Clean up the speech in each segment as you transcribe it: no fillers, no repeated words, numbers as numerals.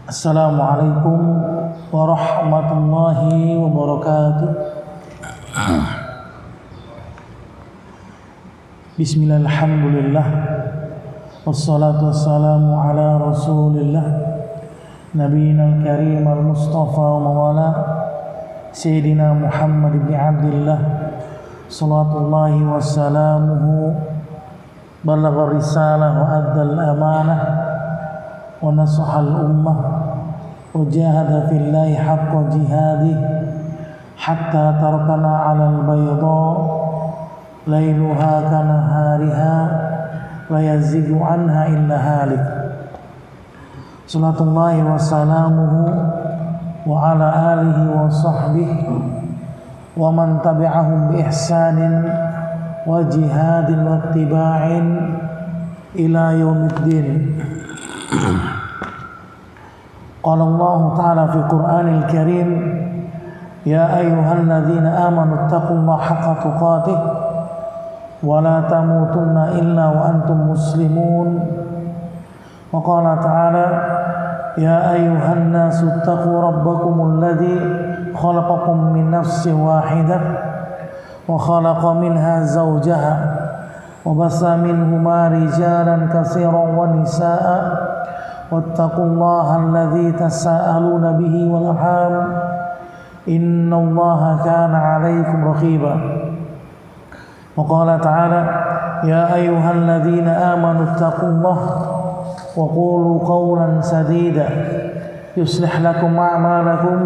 Assalamualaikum warahmatullahi wabarakatuh. Bismillah, alhamdulillah, wassalatu wassalamu ala rasulillah, nabiyina al-karim al-mustafa wa mawala Sayyidina Muhammad ibn Abdillah, salatullahi wassalamuhu, balagha risalah wa addal amanah wa nasahal ummah wa jahada fillahi haqqa jihadih hatta tarakana alal bayda lailuha kanahariha la yazigu anha illa halik. Salatullahi wa salamuhu wa ala alihi wa sahbihi wa man tabi'ahum bi ihsanin wa jihadin wa ittiba'in ila yaumiddin. Qala Allah Ta'ala fi Qur'anil Karim, ya ayyuhalladzina amanu taqullaha haqqa tuqatih wa la tamutunna illa wa antum muslimun. Wa qala ta'ala, ya ayyuhan nasu taqu rabbakumul ladzi khalaqakum min nafsin wahidah wa khalaqa minha zawjaha wa bassa minhuma rijalan katsiran wa nisaa'a wattaqullaha alladzi tasaaluna bihi wal arham innallaha kana 'alaikum raqiba. Wa qala ta'ala, ya ayyuhalladzina amanu taqullaha wa qulu qawlan sadida yuslih lakum a'malakum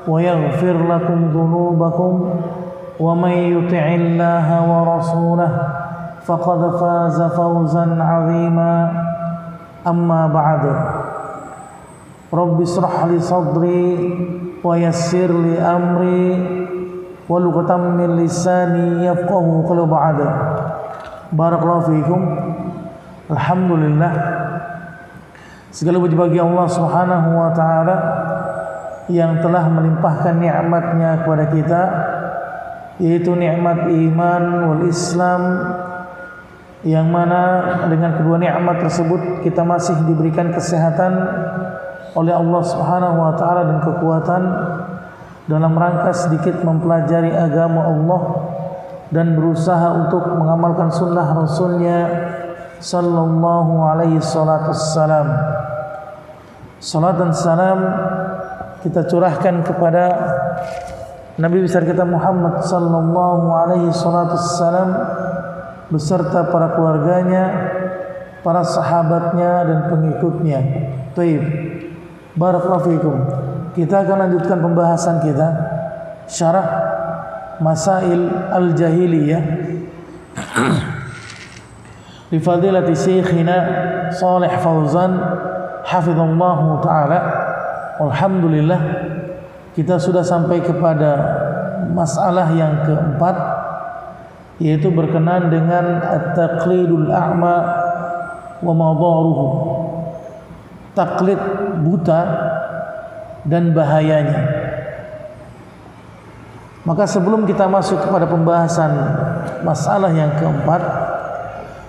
wa yaghfir lakum dhunubakum wa may yuti'illaha wa rasulahu faqad faza fawzan 'azima. Amma ba'du. Rabbi israh li sadri wa yassir li amri waluqatam min lisani yafqahu qawli ba'da. Barakallahu fiikum. Alhamdulillah, segala puji bagi Allah Subhanahu wa taala yang telah melimpahkan nikmatnya kepada kita, yaitu nikmat iman wal Islam, yang mana dengan kedua nikmat tersebut kita masih diberikan kesehatan oleh Allah Subhanahu wa taala dan kekuatan dalam rangka sedikit mempelajari agama Allah dan berusaha untuk mengamalkan sunnah Rasulnya sallallahu alaihi salatu wassalam. Salat dan salam kita curahkan kepada Nabi besar kita Muhammad sallallahu alaihi salatu wassalam beserta para keluarganya, para sahabatnya dan pengikutnya. Taib. Barakallahu fikum. Kita akan lanjutkan pembahasan kita syarah Masail al-Jahiliyah li fadilati Syekhina Shalih Fauzan hafizallahu taala. Alhamdulillah, kita sudah sampai kepada masalah yang keempat, yaitu berkenaan dengan at-taqlidul a'ma wa madaruhu, taklid buta dan bahayanya. Maka sebelum kita masuk kepada pembahasan masalah yang keempat,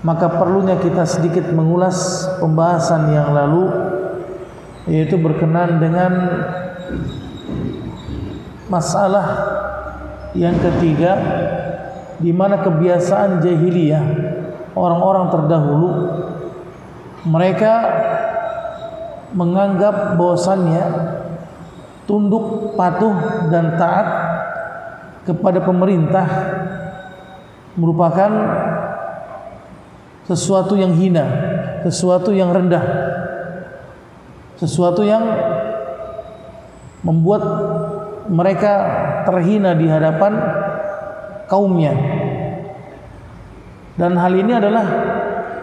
maka perlunya kita sedikit mengulas pembahasan yang lalu, yaitu berkenaan dengan masalah yang ketiga, di mana kebiasaan jahiliyah orang-orang terdahulu, mereka menganggap bahwasannya tunduk, patuh dan taat kepada pemerintah merupakan sesuatu yang hina, sesuatu yang rendah, sesuatu yang membuat mereka terhina di hadapan kaumnya. Dan hal ini adalah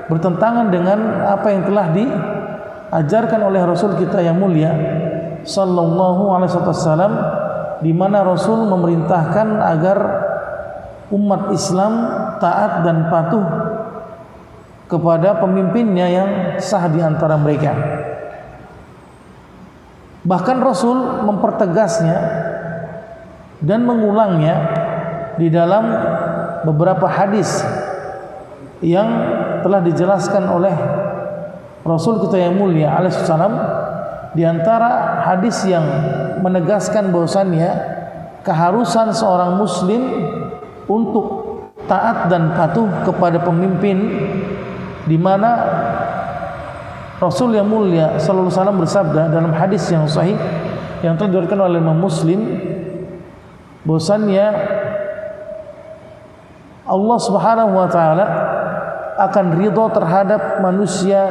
bertentangan dengan apa yang telah diajarkan oleh Rasul kita yang mulia sallallahu alaihi wasallam, di mana Rasul memerintahkan agar umat Islam taat dan patuh kepada pemimpinnya yang sah di antara mereka. Bahkan Rasul mempertegasnya dan mengulangnya di dalam beberapa hadis yang telah dijelaskan oleh Rasul kita yang mulia alaihissalam, di antara hadis yang menegaskan bahwasannya keharusan seorang muslim untuk taat dan patuh kepada pemimpin, di mana Rasul yang mulia sallallahu alaihi wasallam bersabda dalam hadis yang sahih yang telah diriwayatkan oleh Imam Muslim bahwasannya Allah Subhanahu wa taala akan ridha terhadap manusia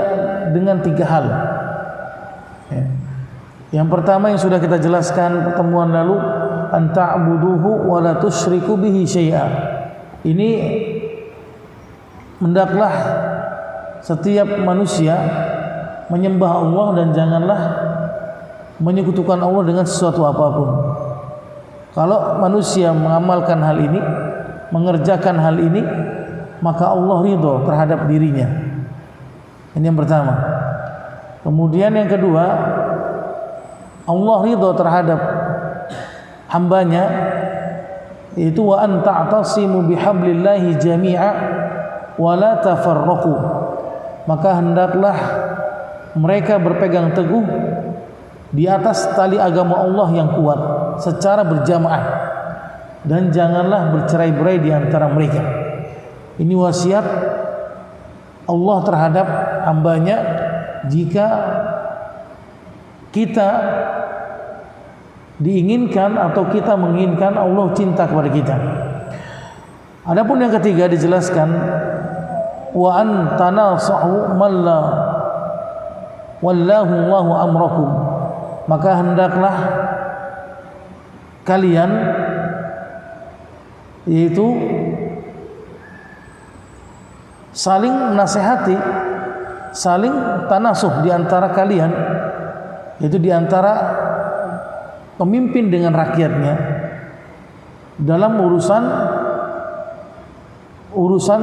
dengan 3 hal. Yang pertama yang sudah kita jelaskan pertemuan lalu, an ta'buduhu wa la tusyriku bihi syai'a. Ini hendaklah setiap manusia menyembah Allah dan janganlah menyekutukan Allah dengan sesuatu apapun. Kalau manusia mengamalkan hal ini, mengerjakan hal ini, maka Allah ridho terhadap dirinya. Ini yang pertama. Kemudian yang kedua, Allah ridho terhadap hambanya, yaitu wa an ta'tasimu bihablillahi jami'a wa la tafarraqu. Maka hendaklah mereka berpegang teguh di atas tali agama Allah yang kuat secara berjamaah, dan janganlah bercerai-berai di antara mereka. Ini wasiat Allah terhadap hambanya jika kita diinginkan atau kita menginginkan Allah cinta kepada kita. Adapun yang ketiga dijelaskan wa an tanasahu man la wallahu Allahu amrakum. Maka hendaklah kalian, yaitu saling menasihati, saling tanasuh di antara kalian, yaitu di antara pemimpin dengan rakyatnya dalam urusan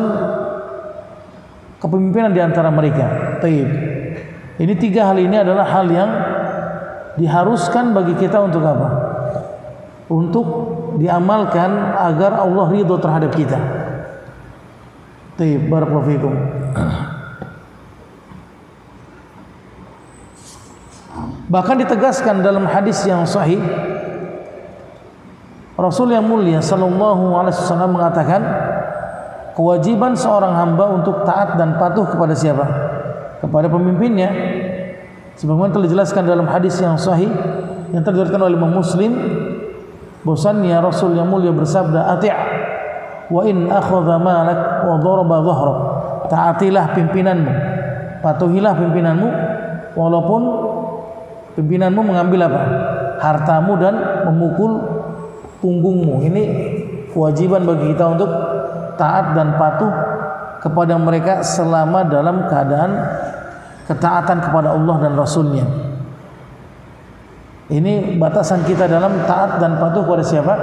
kepemimpinan di antara mereka. Taib. Ini 3 hal ini adalah hal yang diharuskan bagi kita untuk apa? Untuk diamalkan agar Allah ridho terhadap kita. Taib, barakallahu fikum. Bahkan ditegaskan dalam hadis yang sahih, Rasul yang mulia sallallahu alaihi wasallam mengatakan, kewajiban seorang hamba untuk taat dan patuh kepada siapa? Kepada pemimpinnya. Sebagaimana telah dijelaskan dalam hadis yang sahih yang telah diriwayatkan oleh Imam Muslim, bahwasannya Rasul yang mulia bersabda, "Ati' wa in akhadha malak wa daraba dhahrak." Taatilah pimpinanmu, patuhilah pimpinanmu walaupun pimpinanmu mengambil apa? Hartamu dan memukul punggungmu. Ini kewajiban bagi kita untuk taat dan patuh kepada mereka selama dalam keadaan ketaatan kepada Allah dan Rasulnya. Ini batasan kita dalam taat dan patuh kepada siapa?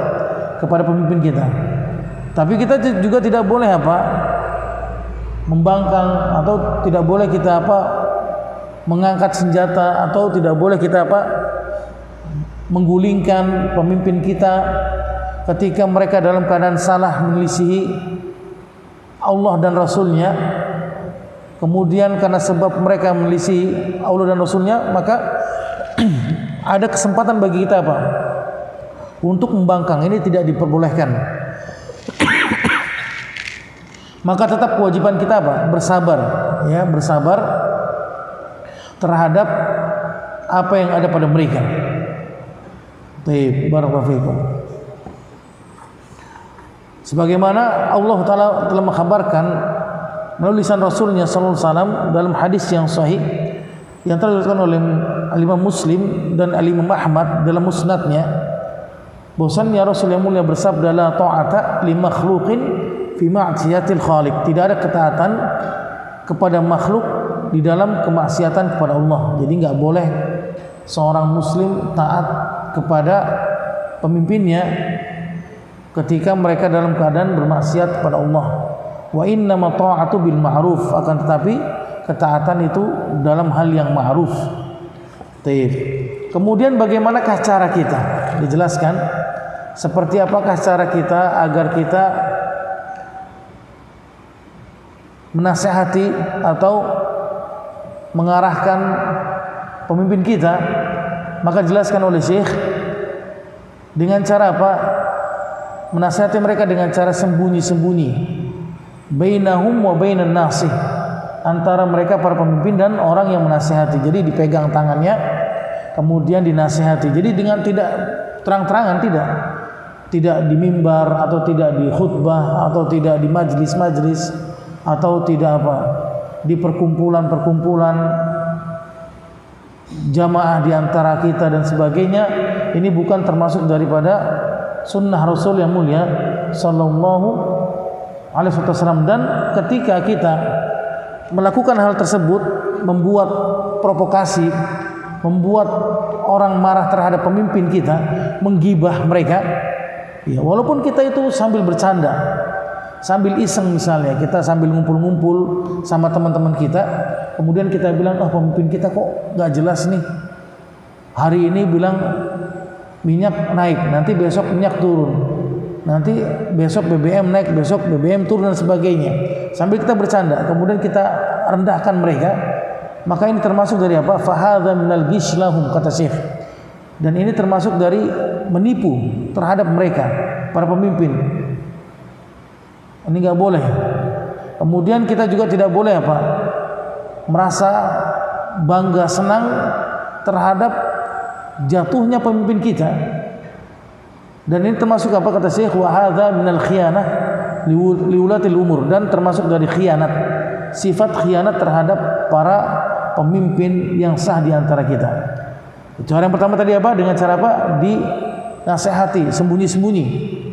Kepada pemimpin kita. Tapi kita juga tidak boleh apa? Membangkang, atau tidak boleh kita apa? Mengangkat senjata, atau tidak boleh kita apa? Menggulingkan pemimpin kita ketika mereka dalam keadaan salah menyelisihi Allah dan Rasulnya. Kemudian karena sebab mereka menyelisihi Allah dan Rasulnya, maka ada kesempatan bagi kita apa? Untuk membangkang. Ini tidak diperbolehkan. Maka tetap kewajiban kita apa? Bersabar, ya, bersabar terhadap apa yang ada pada mereka. Baik, barakallahu fikum. Sebagaimana Allah Ta'ala telah mengkhabarkan melalui lisan Rasulnya sallallahu alaihi wasallam dalam hadis yang sahih yang telah diriwayatkan oleh Imam Muslim dan Imam Ahmad dalam musnadnya, bahwasannya Rasul yang mulia bersabda, la ta'ata li makhluqin fi ma'siyatil khaliq. Tidak ada ketaatan kepada makhluk di dalam kemaksiatan kepada Allah. Jadi enggak boleh seorang muslim taat kepada pemimpinnya ketika mereka dalam keadaan bermaksiat kepada Allah. Wa innama ta'atu bil ma'ruf, akan tetapi ketaatan itu dalam hal yang ma'ruf. Baik. Kemudian bagaimanakah cara kita? Dijelaskan seperti apakah cara kita agar kita menasihati atau mengarahkan pemimpin kita, maka dijelaskan oleh Syekh dengan cara apa? Menasihati mereka dengan cara sembunyi-sembunyi. Bainahum wa bainan nasih, antara mereka para pemimpin dan orang yang menasihati. Jadi dipegang tangannya, kemudian dinasihati. Jadi dengan tidak terang-terangan, tidak di mimbar atau tidak di khutbah atau tidak di majlis-majlis atau tidak apa, di perkumpulan-perkumpulan jamaah di antara kita dan sebagainya. Ini bukan termasuk daripada sunnah Rasul yang mulia sallallahu alaihi wasallam. Dan ketika kita melakukan hal tersebut, membuat provokasi, membuat orang marah terhadap pemimpin kita, menggibah mereka, ya, walaupun kita itu sambil bercanda, sambil iseng, misalnya kita sambil ngumpul-ngumpul sama teman-teman kita, kemudian kita bilang, pemimpin kita kok gak jelas nih, hari ini bilang minyak naik, nanti besok minyak turun, nanti besok BBM naik, besok BBM turun dan sebagainya, sambil kita bercanda, kemudian kita rendahkan mereka, maka ini termasuk dari apa? Fahadha minal ghish lahum, kata Syekh. Dan ini termasuk dari menipu terhadap mereka, para pemimpin. Ini nggak boleh. Kemudian kita juga tidak boleh apa? Merasa bangga, senang terhadap jatuhnya pemimpin kita. Dan ini termasuk apa, kata Syekh, wa hadza minal khiyanah liulatil umur, dan termasuk dari khianat, sifat khianat terhadap para pemimpin yang sah di antara kita. Cara yang pertama tadi apa? Dengan cara apa? Dinasehati, sembunyi-sembunyi,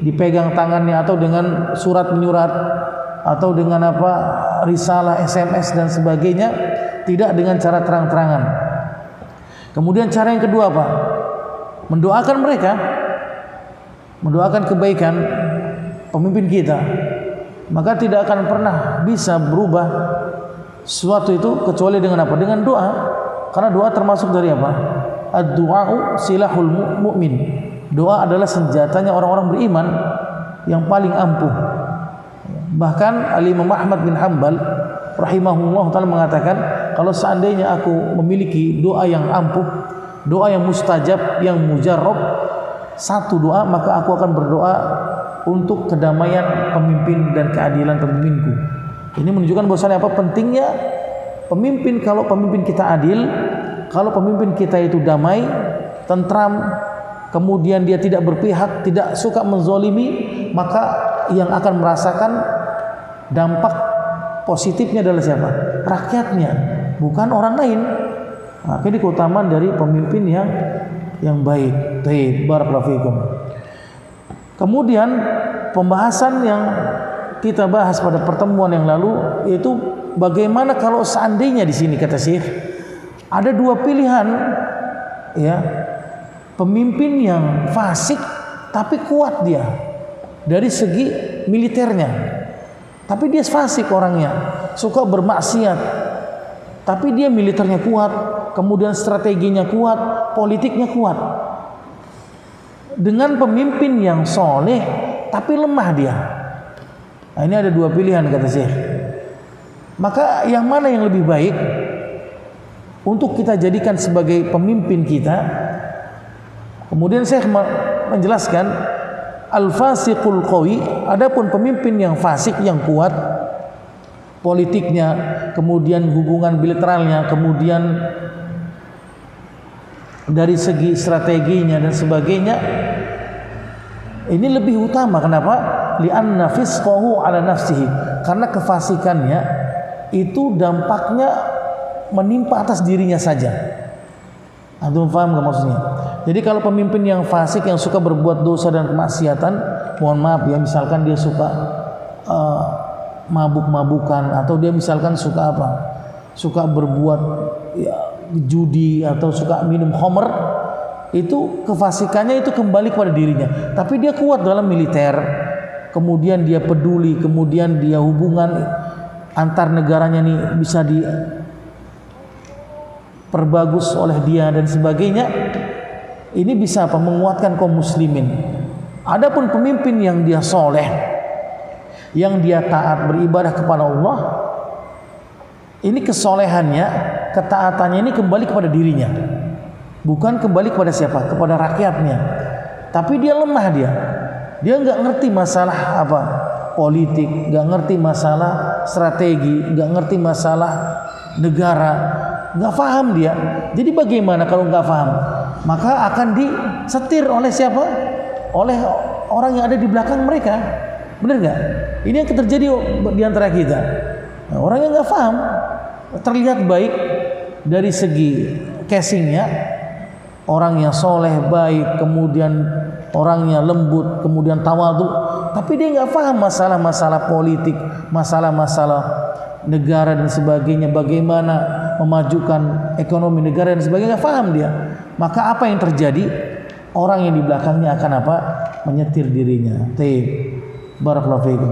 dipegang tangannya, atau dengan surat menyurat, atau dengan apa, risalah, SMS dan sebagainya, tidak dengan cara terang-terangan. Kemudian cara yang kedua apa? Mendoakan mereka, mendoakan kebaikan pemimpin kita. Maka tidak akan pernah bisa berubah sesuatu itu kecuali dengan apa? Dengan doa. Karena doa termasuk dari apa? Ad-du'a'u silahul mu'min. Doa adalah senjatanya orang-orang beriman yang paling ampuh. Bahkan Al-Imam Ahmad bin Hanbal rahimahullah ta'ala mengatakan, kalau seandainya aku memiliki doa yang ampuh, doa yang mustajab, yang mujarrab, satu doa, maka aku akan berdoa untuk kedamaian pemimpin dan keadilan pemimpinku. Ini menunjukkan bahwasanya apa? Pentingnya pemimpin. Kalau pemimpin kita adil, kalau pemimpin kita itu damai, tentram, kemudian dia tidak berpihak, tidak suka menzolimi, maka yang akan merasakan dampak positifnya adalah siapa? Rakyatnya, bukan orang lain. Nah, ini keutamaan dari pemimpin yang baik. Baik, barakallahu fikum. Kemudian pembahasan yang kita bahas pada pertemuan yang lalu, yaitu bagaimana kalau seandainya di sini, kata Syekh, ada dua pilihan, ya, pemimpin yang fasik tapi kuat dia dari segi militernya, tapi dia fasik orangnya, suka bermaksiat, tapi dia militernya kuat, kemudian strateginya kuat, politiknya kuat. Dengan pemimpin yang soleh tapi lemah dia. Nah, ini ada dua pilihan, kata Syekh. Maka yang mana yang lebih baik untuk kita jadikan sebagai pemimpin kita? Kemudian Syekh menjelaskan, al-fasiqul qawi, adapun pemimpin yang fasik, yang kuat politiknya, kemudian hubungan bilateralnya, kemudian dari segi strateginya dan sebagainya, ini lebih utama. Kenapa? Li'anna fisqahu ala nafsihi, karena kefasikannya itu dampaknya menimpa atas dirinya saja. Antum paham gak maksudnya? Jadi kalau pemimpin yang fasik, yang suka berbuat dosa dan kemaksiatan, mohon maaf ya, misalkan dia suka mabuk-mabukan, atau dia misalkan suka apa? Suka berbuat judi, atau suka minum khamr, itu kefasikannya itu kembali kepada dirinya. Tapi dia kuat dalam militer, kemudian dia peduli, kemudian dia hubungan antar negaranya nih bisa diperbagus oleh dia dan sebagainya. Ini bisa apa? Menguatkan kaum muslimin. Adapun pemimpin yang dia soleh, yang dia taat beribadah kepada Allah, ini kesolehannya ketaatannya ini kembali kepada dirinya, bukan kembali kepada siapa? Kepada rakyatnya. Tapi dia lemah, dia nggak ngerti masalah apa politik, nggak ngerti masalah strategi, nggak ngerti masalah negara, nggak paham dia. Jadi bagaimana kalau nggak paham? Maka akan disetir oleh siapa? Oleh orang yang ada di belakang mereka. Benar nggak? Ini yang terjadi di antara kita. Nah, orang yang nggak paham, terlihat baik dari segi casingnya, orang yang soleh, baik, kemudian orangnya lembut, kemudian tawadhu, tapi dia nggak paham masalah-masalah politik, masalah-masalah negara dan sebagainya, bagaimana memajukan ekonomi negara dan sebagainya, nggak paham dia. Maka apa yang terjadi? Orang yang di belakangnya akan apa? Menyetir dirinya. Barakallahu fiikum.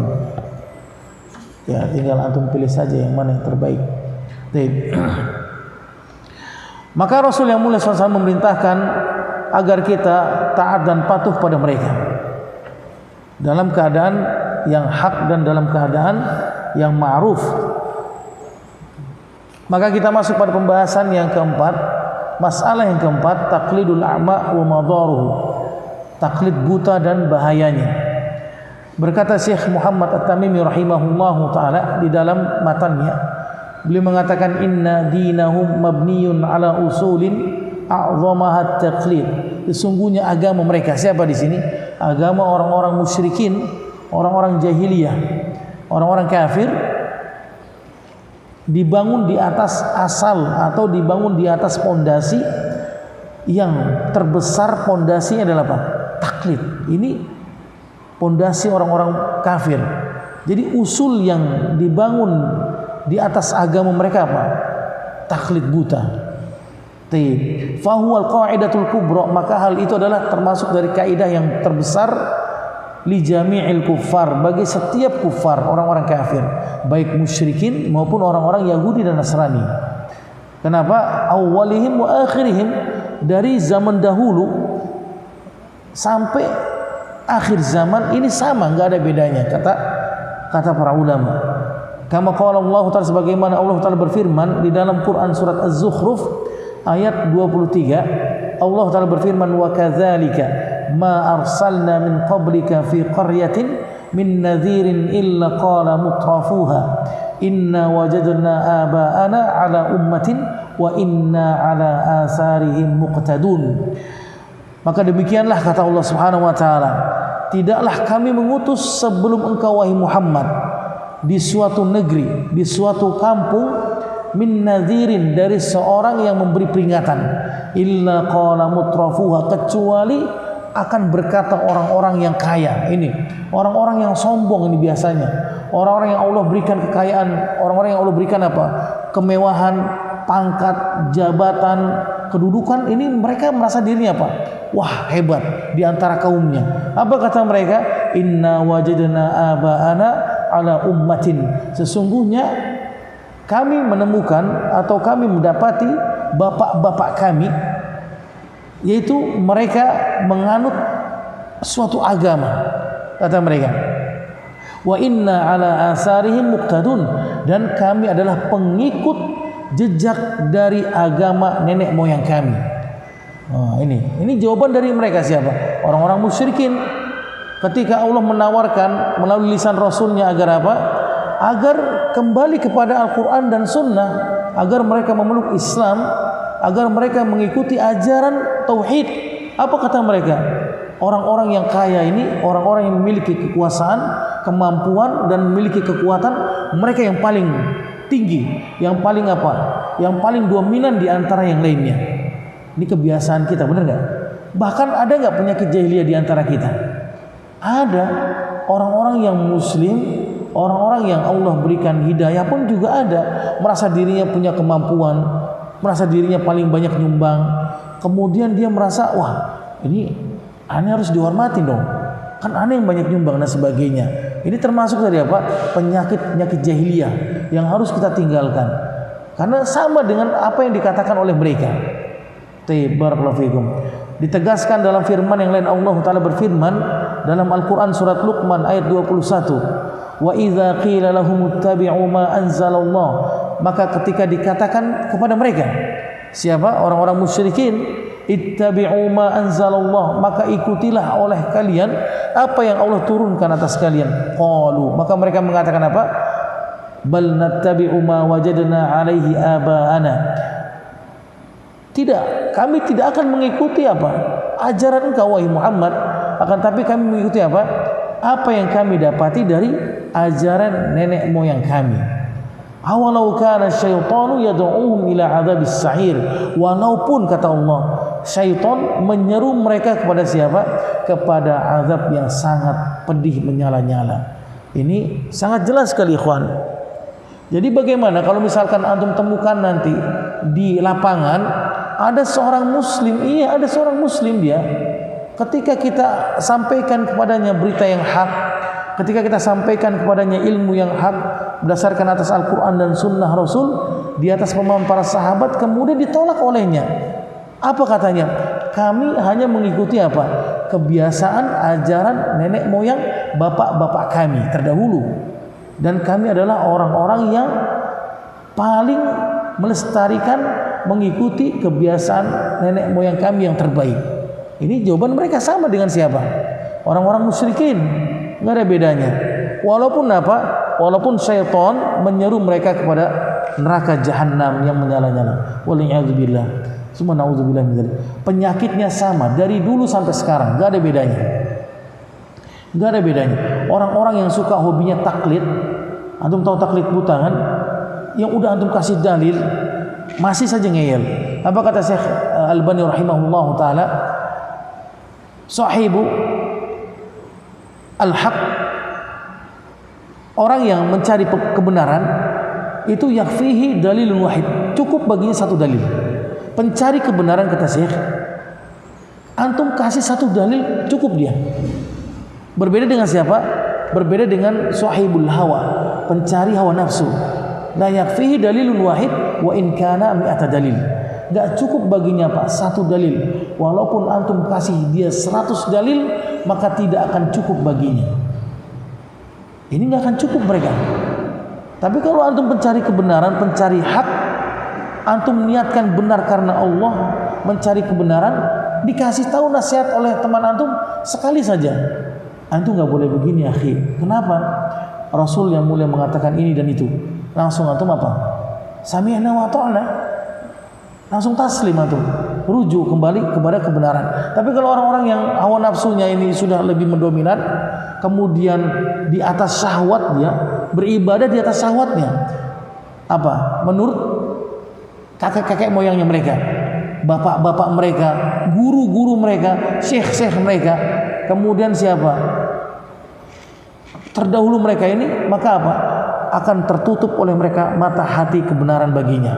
Ya, tinggal antum pilih saja yang mana yang terbaik. Maka Rasul yang mulia SAW memerintahkan agar kita taat dan patuh pada mereka dalam keadaan yang hak dan dalam keadaan yang ma'ruf. Maka kita masuk pada pembahasan yang keempat, masalah yang keempat, taqlidul a'ma wa madharuhu, taklid buta dan bahayanya. Berkata Syekh Muhammad At-Tamimi rahimahullahu taala di dalam matanya, beliau mengatakan inna dinahum mabniyun ala usulin a'zamaha at-taqlid. Sesungguhnya agama mereka, siapa di sini? Agama orang-orang musyrikin, orang-orang jahiliyah, orang-orang kafir, dibangun di atas asal atau dibangun di atas pondasi yang terbesar. Pondasinya adalah apa? Taklid. Ini pondasi orang-orang kafir. Jadi usul yang dibangun di atas agama mereka apa? Taklid buta. Fahuwal qa'idatul kubra, maka hal itu adalah termasuk dari kaidah yang terbesar li jami'il kuffar, bagi setiap kufar, orang-orang kafir, baik musyrikin maupun orang-orang Yahudi dan Nasrani. Kenapa? Awwalihim wa akhirihim, dari zaman dahulu sampai akhir zaman ini sama, enggak ada bedanya, kata para ulama. Kama qala Allah Ta'ala, sebagaimana Allah Ta'ala berfirman di dalam Quran surat Az-Zukhruf ayat 23, Allah Ta'ala berfirman, wa kadzalika ma arsalna min qablika fi qaryatin min nadhirin illa qala mutrafuha inna wajadna aba'ana ala ummatin wa inna ala asarihim muqtadun. Maka demikianlah kata Allah Subhanahu wa taala, tidaklah kami mengutus sebelum engkau wahai Muhammad di suatu negeri, di suatu kampung, min nadhirin, dari seorang yang memberi peringatan, illa qala mutrafuha, kecuali akan berkata orang-orang yang kaya. Ini orang-orang yang sombong, ini biasanya orang-orang yang Allah berikan kekayaan, orang-orang yang Allah berikan apa? Kemewahan, pangkat, jabatan, kedudukan. Ini mereka merasa dirinya apa? Wah, hebat di antara kaumnya. Apa kata mereka? Inna wajadna aba'ana ala ummatin, sesungguhnya kami menemukan atau kami mendapati bapak-bapak kami, yaitu mereka menganut suatu agama, kata mereka. Wa inna ala asarihim muqtadun, dan kami adalah pengikut jejak dari agama nenek moyang kami. Nah, ini jawaban dari mereka siapa? Orang-orang musyrikin. Ketika Allah menawarkan melalui lisan Rasulnya agar apa? Agar kembali kepada Al-Quran dan Sunnah, agar mereka memeluk Islam, agar mereka mengikuti ajaran Tauhid. Apa kata mereka? Orang-orang yang kaya ini, orang-orang yang memiliki kekuasaan, kemampuan dan memiliki kekuatan, mereka yang paling tinggi, yang paling apa? Yang paling dominan di antara yang lainnya. Ini kebiasaan kita, benar nggak? Bahkan ada nggak penyakit jahiliyah di antara kita? Ada. Orang-orang yang Muslim, orang-orang yang Allah berikan hidayah pun juga ada, merasa dirinya punya kemampuan, merasa dirinya paling banyak nyumbang. Kemudian dia merasa, wah ini aneh, harus dihormati dong, kan aneh yang banyak nyumbang dan sebagainya. Ini termasuk dari apa? Penyakit jahiliyah yang harus kita tinggalkan, karena sama dengan apa yang dikatakan oleh mereka. Barakallahu fikum. Ditegaskan dalam firman yang lain, Allah Ta'ala berfirman dalam Al-Quran surat Luqman ayat 21, wa idza qila lahum ittabi'u ma anzalallah Maka ketika dikatakan kepada mereka, siapa? Orang-orang musyrikin, ittabi'u ma anzalallah, maka ikutilah oleh kalian apa yang Allah turunkan atas kalian. Qalu, maka mereka mengatakan apa? Bal nattabi'u ma wajadna alaihi aba'ana. Tidak, kami tidak akan mengikuti apa? Ajaran engkau wahai Muhammad, akan tapi kami mengikuti apa? Apa yang kami dapati dari ajaran nenek moyang kami. Awalau kana syaitanu yad'uhum ila adzabis sa'ir. Walaupun kata Allah, syaitan menyeru mereka kepada siapa? Kepada azab yang sangat pedih menyala-nyala. Ini sangat jelas sekali ikhwan. Jadi bagaimana kalau misalkan antum temukan nanti di lapangan ada seorang muslim, iya ada seorang muslim dia, ketika kita sampaikan kepadanya berita yang hak, ketika kita sampaikan kepadanya ilmu yang hak berdasarkan atas Al-Quran dan Sunnah Rasul di atas pemahaman para sahabat, kemudian ditolak olehnya. Apa katanya? Kami hanya mengikuti apa? Kebiasaan ajaran nenek moyang bapak-bapak kami terdahulu. Dan kami adalah orang-orang yang paling melestarikan mengikuti kebiasaan nenek moyang kami yang terbaik. Ini jawaban mereka sama dengan siapa? Orang-orang musyrikin. Nggak ada bedanya. Walaupun apa? Walaupun syaitan menyeru mereka kepada neraka jahanam yang menyala-nyala. Waliyadzubillah. Semua naudzubillah min dzalik. Penyakitnya sama dari dulu sampai sekarang, nggak ada bedanya. Nggak ada bedanya. Orang-orang yang suka hobinya taklid, antum tahu taklid buta kan? Yang udah antum kasih dalil masih saja ngeyel. Apa kata Syekh Albani rahimahullah taala? Sahibu al-haq, orang yang mencari kebenaran itu yakfihi dalilun wahid, cukup baginya satu dalil. Pencari kebenaran kata Syekh, antum kasih satu dalil cukup dia. Berbeda dengan siapa? Berbeda dengan sahibul hawa, pencari hawa nafsu. La yakfihi dalilun wahid wa in kana mi'ata dalil. Enggak cukup baginya Pak satu dalil. Walaupun antum kasih dia 100 dalil, maka tidak akan cukup baginya. Ini enggak akan cukup mereka. Tapi kalau antum pencari kebenaran, pencari hak, antum niatkan benar karena Allah, mencari kebenaran, dikasih tahu nasihat oleh teman antum sekali saja. Antum nggak boleh begini, akhi. Kenapa? Rasul yang mulia mengatakan ini dan itu. Langsung antum apa? Sami'na wa ta'na. Langsung taslim antum. Rujuk kembali kepada kebenaran. Tapi kalau orang-orang yang hawa nafsunya ini sudah lebih mendominan, kemudian di atas syahwat dia, beribadah di atas syahwatnya. Apa? Menurut kakek-kakek moyangnya mereka, bapak-bapak mereka, guru-guru mereka, syekh-syekh mereka, kemudian siapa? Terdahulu mereka ini, maka apa? Akan tertutup oleh mereka mata hati kebenaran baginya.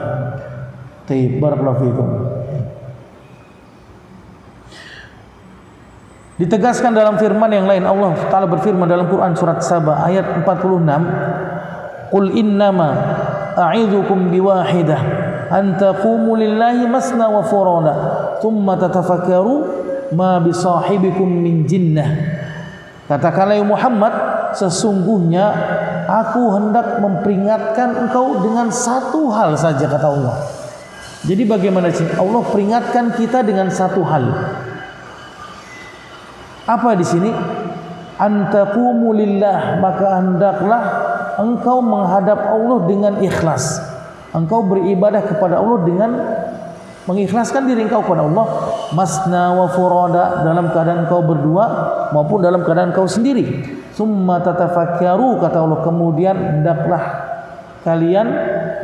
Taib, barakallahu fiikum. Ditegaskan dalam firman yang lain, Allah Ta'ala berfirman dalam Quran surat Saba ayat 46, Qul innama a'idzukum biwahidah an taqumu lillahi masna wa furada thumma tatafakkaru ma bisahibikum min jinnah. Katakanlah ya Muhammad, sesungguhnya aku hendak memperingatkan engkau dengan satu hal saja, kata Allah. Jadi bagaimana sih Allah peringatkan kita dengan satu hal? Apa di sini? Antaqumu lillah, maka hendaklah engkau menghadap Allah dengan ikhlas. Engkau beribadah kepada Allah dengan mengikhlaskan diri engkau kepada Allah, masna wa furada, dalam keadaan engkau berdua maupun dalam keadaan engkau sendiri. Summa tatafakkaru, kata Allah, kemudian hendaklah kalian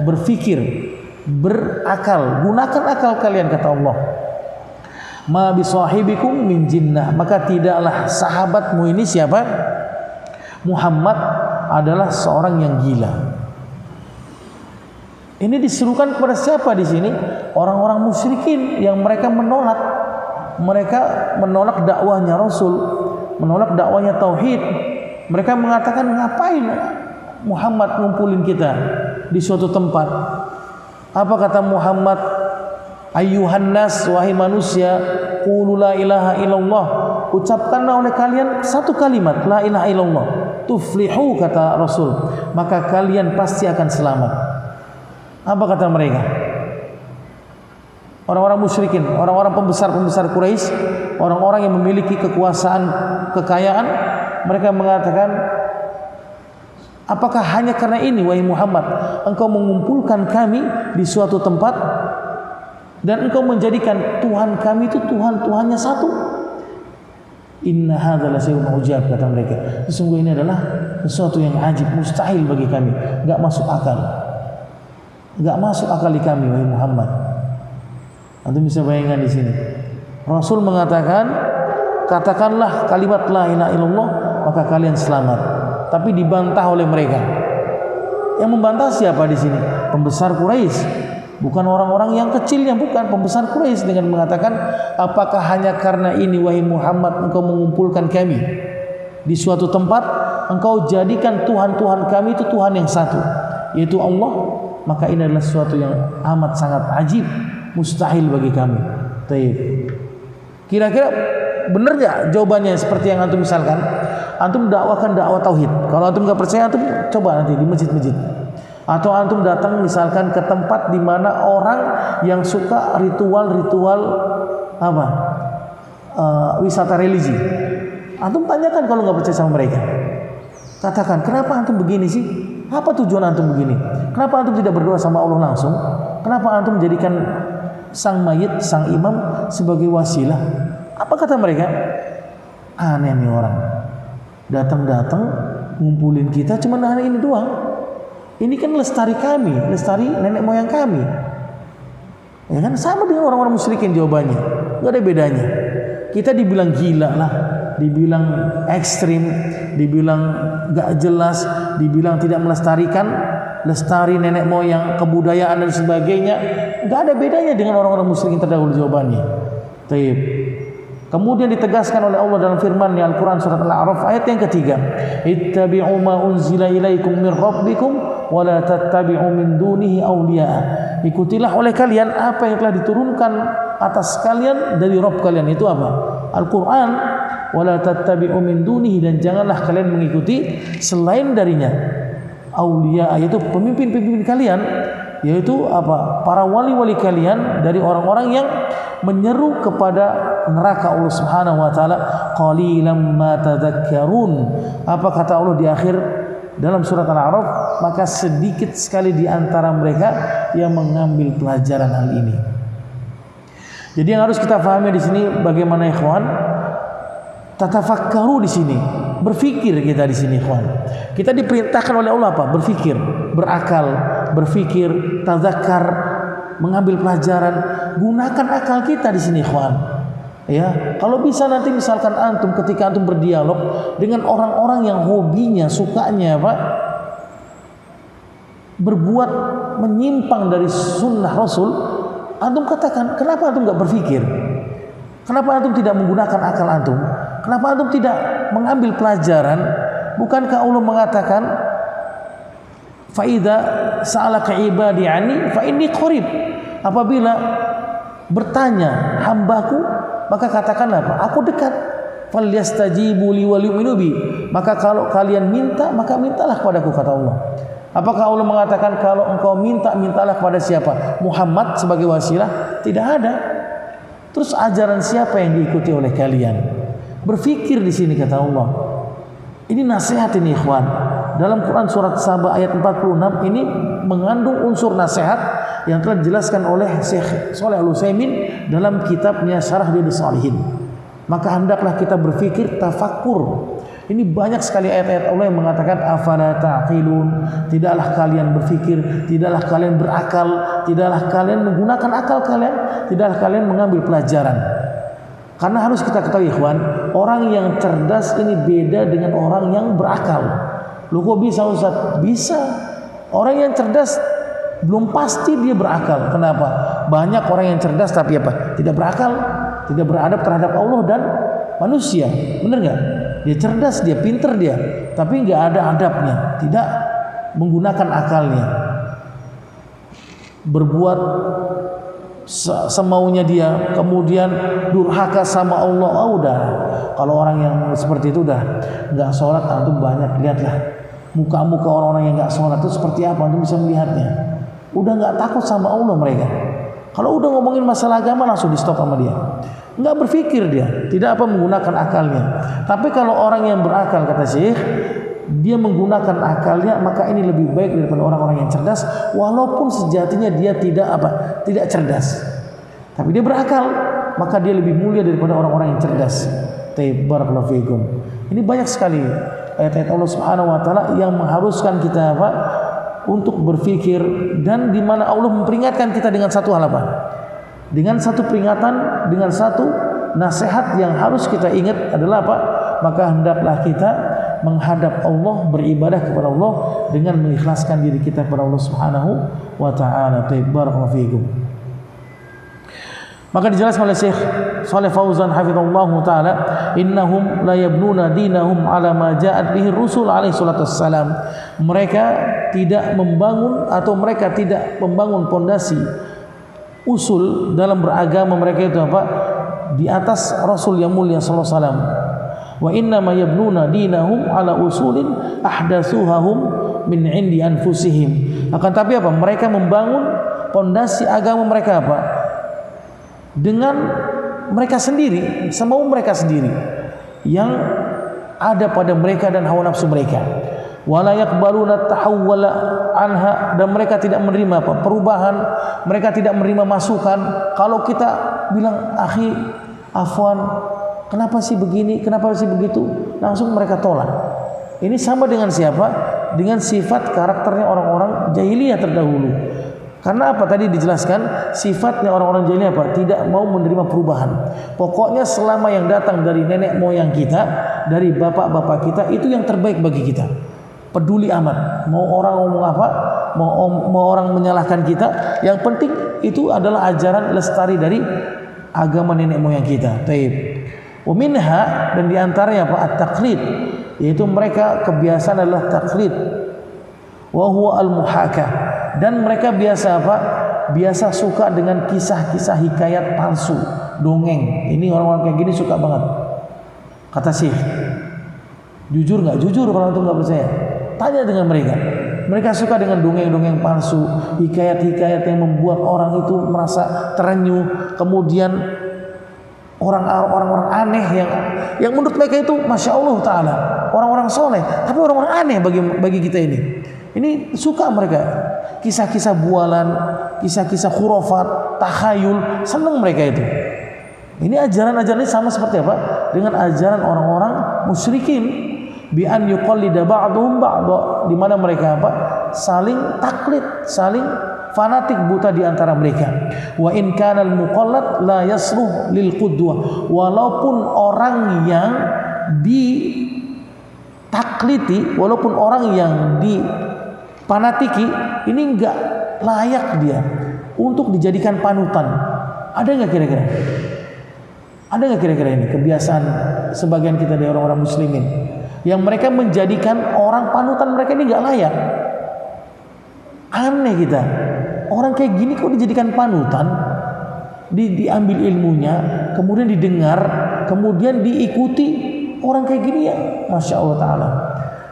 berfikir, berakal, gunakan akal kalian, kata Allah. Ma bisahibikum min jinnah, maka tidaklah sahabatmu ini siapa? Muhammad adalah seorang yang gila. Ini diserukan kepada siapa di sini? Orang-orang musyrikin yang mereka menolak dakwahnya Rasul, menolak dakwahnya tauhid. Mereka mengatakan, ngapain Muhammad ngumpulin kita di suatu tempat? Apa kata Muhammad? Ayyuhan nas, wahai manusia, qulu la ilaha illallah, ucapkanlah oleh kalian satu kalimat la ilaha illallah, tuflihu, kata Rasul, maka kalian pasti akan selamat. Apa kata mereka? Orang-orang musyrikin, orang-orang pembesar-pembesar Quraisy, orang-orang yang memiliki kekuasaan, kekayaan, mereka mengatakan, apakah hanya karena ini wahai Muhammad engkau mengumpulkan kami di suatu tempat dan engkau menjadikan Tuhan kami itu Tuhannya satu? Inna hadza la syai'un ujab, kata mereka. Sesungguhnya ini adalah sesuatu yang ajib, mustahil bagi kami, enggak masuk akal. Enggak masuk akal di kami wahai Muhammad. Antum bisa bayangkan di sini. Rasul mengatakan, katakanlah kalimat la ilaha illallah maka kalian selamat. Tapi dibantah oleh mereka. Yang membantah siapa di sini? Pembesar Quraisy. Bukan orang-orang yang kecil, yang bukan, pembesar Quraisy, dengan mengatakan, apakah hanya karena ini wahai Muhammad engkau mengumpulkan kami di suatu tempat, engkau jadikan Tuhan-Tuhan kami itu Tuhan yang satu, yaitu Allah, maka ini adalah sesuatu yang amat sangat ajib, mustahil bagi kami. Kira-kira benar nggak jawabannya seperti yang antum misalkan? Antum dakwakan dakwah tauhid. Kalau antum nggak percaya, antum coba nanti di masjid-masjid. Atau antum datang misalkan ke tempat di mana orang yang suka ritual-ritual apa? Wisata religi. Antum tanyakan kalau nggak percaya sama mereka. Katakan, kenapa antum begini sih? Apa tujuan antum begini? Kenapa antum tidak berdoa sama Allah langsung? Kenapa antum menjadikan sang mayit, sang imam sebagai wasilah? Apa kata mereka? Aneh nih orang. Datang-datang ngumpulin kita cuma hari ini doang. Ini kan lestari kami, lestari nenek moyang kami. Ya kan, sama dengan orang-orang musyrikin jawabannya. Gak ada bedanya. Kita dibilang gila lah, dibilang ekstrim, dibilang gak jelas, dibilang tidak melestarikan, lestari nenek moyang, kebudayaan dan sebagainya. Gak ada bedanya dengan orang-orang musyrikin terdahulu jawabannya. Taib. Kemudian ditegaskan oleh Allah dalam firman-Nya Al-Qur'an surat Al-A'raf ayat yang ketiga, ittabi'u ma unzila ilaikum min rabbikum wa la tattabi'u min dunihi awliya. Ikutilah oleh kalian apa yang telah diturunkan atas kalian dari Rabb kalian, itu apa? Al-Qur'an. Wa la tattabi'u min dunihi, dan janganlah kalian mengikuti selain darinya awliya, yaitu pemimpin-pemimpin kalian, yaitu apa? Para wali-wali kalian dari orang-orang yang menyeru kepada neraka Allah Subhanahu wa taala. Qalilan ma tadhakkarun. Apa kata Allah di akhir dalam surat Al-A'raf? Maka sedikit sekali di antara mereka yang mengambil pelajaran hal ini. Jadi yang harus kita pahami di sini bagaimana ikhwan? Tatafakkaru di sini, berfikir kita di sini ikhwan. Kita diperintahkan oleh Allah apa? Berfikir, berakal, berfikir, tazakkar, mengambil pelajaran, gunakan akal kita di sini ikhwan. Ya, kalau bisa nanti misalkan antum ketika antum berdialog dengan orang-orang yang hobinya, sukanya apa? Berbuat menyimpang dari sunnah Rasul, antum katakan, kenapa antum nggak berfikir? Kenapa antum tidak menggunakan akal antum? Kenapa antum tidak mengambil pelajaran? Bukankah Allah mengatakan, fa idza sa'alaka ibadi anni fa inni qarib. Apabila bertanya hambaku, maka katakanlah apa? Aku dekat. Falyastajibu li wal yu'minu bi. Maka kalau kalian minta, maka mintalah kepadaku, kata Allah. Apakah Allah mengatakan kalau engkau minta, mintalah kepada siapa? Muhammad sebagai wasilah? Tidak ada. Terus ajaran siapa yang diikuti oleh kalian? Berfikir di sini, kata Allah. Ini nasihat ini ikhwan. Dalam Quran surat Saba ayat 46 ini mengandung unsur nasihat yang telah dijelaskan oleh Syekh Shalih Al-Utsaimin dalam kitabnya Syarah Riyadhus Shalihin. Maka hendaklah kita berfikir, tafakkur. Ini banyak sekali ayat-ayat Allah yang mengatakan afala ta'qilun, tidaklah kalian berfikir, tidaklah kalian berakal, tidaklah kalian menggunakan akal kalian, tidaklah kalian mengambil pelajaran. Karena harus kita ketahui ikhwan, orang yang cerdas ini beda dengan orang yang berakal. Loh kok bisa Ustaz? Bisa. Orang yang cerdas belum pasti dia berakal. Kenapa? Banyak orang yang cerdas tapi apa? Tidak berakal, tidak beradab terhadap Allah dan manusia. Benar nggak? Dia cerdas, dia pinter dia, tapi nggak ada adabnya, tidak menggunakan akalnya, berbuat semaunya dia, kemudian durhaka sama Allah. Oh, udah, kalau orang yang seperti itu udah nggak sholat, antum banyak lihatlah muka-muka orang-orang yang nggak sholat itu seperti apa, antum bisa melihatnya. Udah nggak takut sama Allah mereka. Kalau udah ngomongin masalah agama langsung di stop sama dia. Nggak berpikir dia, tidak apa menggunakan akalnya. Tapi kalau orang yang berakal, kata Syekh, dia menggunakan akalnya, maka ini lebih baik daripada orang-orang yang cerdas, walaupun sejatinya dia tidak cerdas. Tapi dia berakal, maka dia lebih mulia daripada orang-orang yang cerdas. Barakallahu fiikum. Ini banyak sekali ayat-ayat Allah Subhanahu wa taala yang mengharuskan kita untuk berpikir, dan di mana Allah memperingatkan kita dengan satu hal dengan satu peringatan, dengan satu nasihat yang harus kita ingat adalah maka hendaklah kita menghadap Allah, beribadah kepada Allah dengan mengikhlaskan diri kita kepada Allah Subhanahu wa taala. Barakallahu fiikum. Maka dijelaskan oleh Syekh Shalih Fauzan hafizallahu taala, innahum la yabnuna dinahum ala ma ja'at bihi Rasul alaihi salatu wassalam. Mereka tidak membangun pondasi usul dalam beragama mereka itu di atas Rasul yang mulia sallallahu alaihi wasallam. Wa inna ma yabnuna dinahum ala usulin ahdatsuhum min indi anfusihim. Akan tapi mereka membangun pondasi agama mereka dengan mereka sendiri, semau mereka sendiri yang ada pada mereka dan hawa nafsu mereka. Wala yaqbaluna tahawwala anha, dan mereka tidak menerima perubahan, mereka tidak menerima masukan. Kalau kita bilang, akhi afwan, kenapa sih begini, kenapa sih begitu, langsung mereka tolak. Ini sama dengan siapa? Dengan sifat karakternya orang-orang jahiliyah terdahulu. Karena tadi dijelaskan sifatnya orang-orang jahiliyah tidak mau menerima perubahan. Pokoknya selama yang datang dari nenek moyang kita, dari bapak-bapak kita, itu yang terbaik bagi kita. Peduli amat mau orang ngomong mau orang menyalahkan kita, yang penting itu adalah ajaran lestari dari agama nenek moyang kita. Wa minha, dan diantaranya at-taqlid, yaitu mereka kebiasaan adalah taklid. Wa huwa al-muhakah, dan mereka biasa suka dengan kisah-kisah hikayat palsu, dongeng. Ini orang-orang kayak gini suka banget. Kata Syekh, jujur nggak? Jujur kalau itu nggak percaya, tanya dengan mereka. Mereka suka dengan dongeng-dongeng palsu, hikayat-hikayat yang membuat orang itu merasa terenyuh. Kemudian orang-orang aneh yang menurut mereka itu masya Allah taala orang-orang soleh, tapi orang-orang aneh bagi kita ini. Ini suka mereka kisah-kisah bualan, kisah-kisah khurafat, takhayul, senang mereka itu. Ini ajaran-ajaran ini sama seperti dengan ajaran orang-orang musyrikin, bi an yuqallida ba'dhum ba'dha, di mana mereka saling taklid, saling fanatik buta di antara mereka. Wa in kana al-muqallad la yasluh lil qudwah, walaupun orang yang ditakliti, walaupun orang yang difanatiki ini enggak layak dia untuk dijadikan panutan. Ada enggak kira-kira? Ada enggak kira-kira ini kebiasaan sebagian kita dari orang-orang muslimin yang mereka menjadikan orang panutan mereka ini enggak layak? Aneh kita. Orang kayak gini kok dijadikan panutan, diambil ilmunya, kemudian didengar, kemudian diikuti. Orang kayak gini ya, masya Allah taala.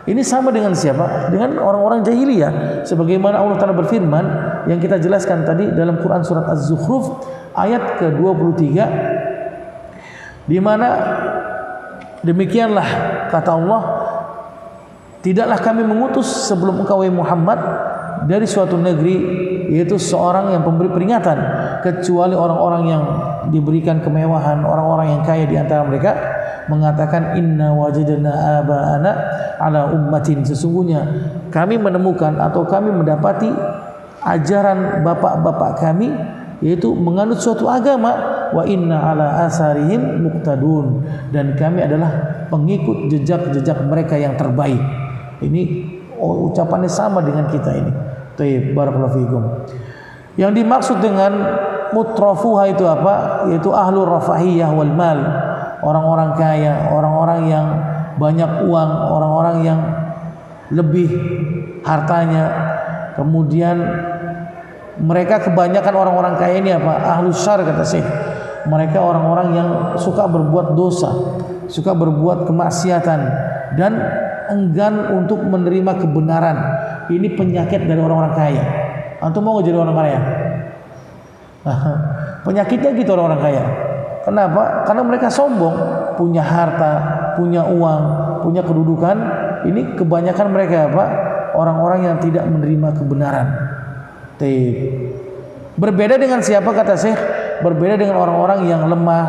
Ini sama dengan siapa? Dengan orang-orang jahiliyah. Sebagaimana Allah Taala berfirman yang kita jelaskan tadi dalam Quran surat Az-Zukhruf ayat ke-23, di mana demikianlah kata Allah, tidaklah kami mengutus sebelum engkau Muhammad dari suatu negeri, yaitu seorang yang pemberi peringatan, kecuali orang-orang yang diberikan kemewahan, orang-orang yang kaya di antara mereka mengatakan inna wajadna aba'ana ala ummatin, sesungguhnya kami menemukan atau kami mendapati ajaran bapak-bapak kami, yaitu menganut suatu agama, wa inna ala asarihim muqtadun, dan kami adalah pengikut jejak-jejak mereka yang terbaik. Ini ucapannya sama dengan kita ini. Barakallahu fiikum. Yang dimaksud dengan mutrafuha itu yaitu ahlur rafahiyah wal mal, orang-orang kaya, orang-orang yang banyak uang, orang-orang yang lebih hartanya. Kemudian mereka kebanyakan orang-orang kaya ini ahlus syarr, kata Syekh. Mereka orang-orang yang suka berbuat dosa, suka berbuat kemaksiatan, dan enggan untuk menerima kebenaran. Ini penyakit dari orang-orang kaya. Antum mau jadi orang kaya? Penyakitnya gitu orang-orang kaya. Kenapa? Karena mereka sombong, punya harta, punya uang, punya kedudukan. Ini kebanyakan mereka apa? Orang-orang yang tidak menerima kebenaran. Berbeda dengan siapa kata Syekh? Berbeda dengan orang-orang yang lemah,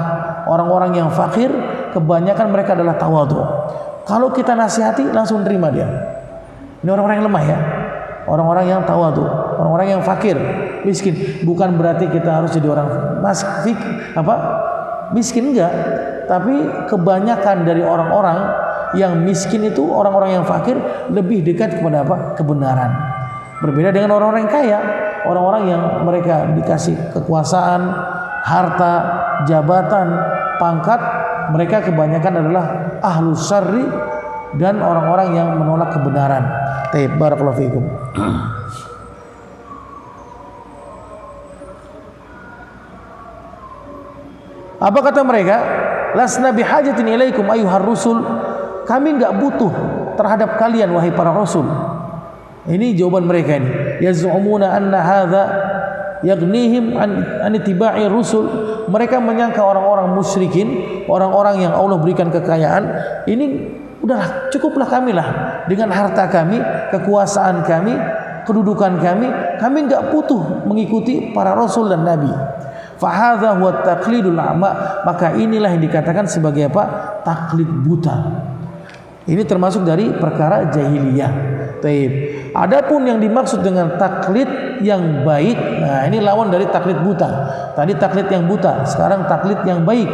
orang-orang yang fakir. Kebanyakan mereka adalah tawadhu. Kalau kita nasihati langsung terima dia. Ini orang-orang yang lemah ya. Orang-orang yang tawadhu, orang-orang yang fakir, miskin. Bukan berarti kita harus jadi orang miskin, enggak. Tapi kebanyakan dari orang-orang yang miskin itu, orang-orang yang fakir lebih dekat kepada apa? Kebenaran. Berbeda dengan orang-orang yang kaya, orang-orang yang mereka dikasih kekuasaan, harta, jabatan, pangkat, mereka kebanyakan adalah ahlus syarri dan orang-orang yang menolak kebenaran. Barakallahu fiikum. Apa kata mereka? Lasna bihajatin ilaikum ayyuhar rusul. Kami enggak butuh terhadap kalian wahai para rasul. Ini jawaban mereka ini. Yaz'umuna anna hadza yaghnihim an ittiba'i rusul. Mereka menyangka orang-orang musyrikin, orang-orang yang Allah berikan kekayaan, ini udahlah, cukuplah kami lah dengan harta kami, kekuasaan kami, kedudukan kami enggak butuh mengikuti para rasul dan nabi. Fahadha huwa taqlidul a'ma, maka inilah yang dikatakan sebagai apa? Taklid buta. Ini termasuk dari perkara jahiliyah. Taib. Adapun yang dimaksud dengan taklid yang baik, nah ini lawan dari taklid buta. Tadi taklid yang buta, sekarang taklid yang baik.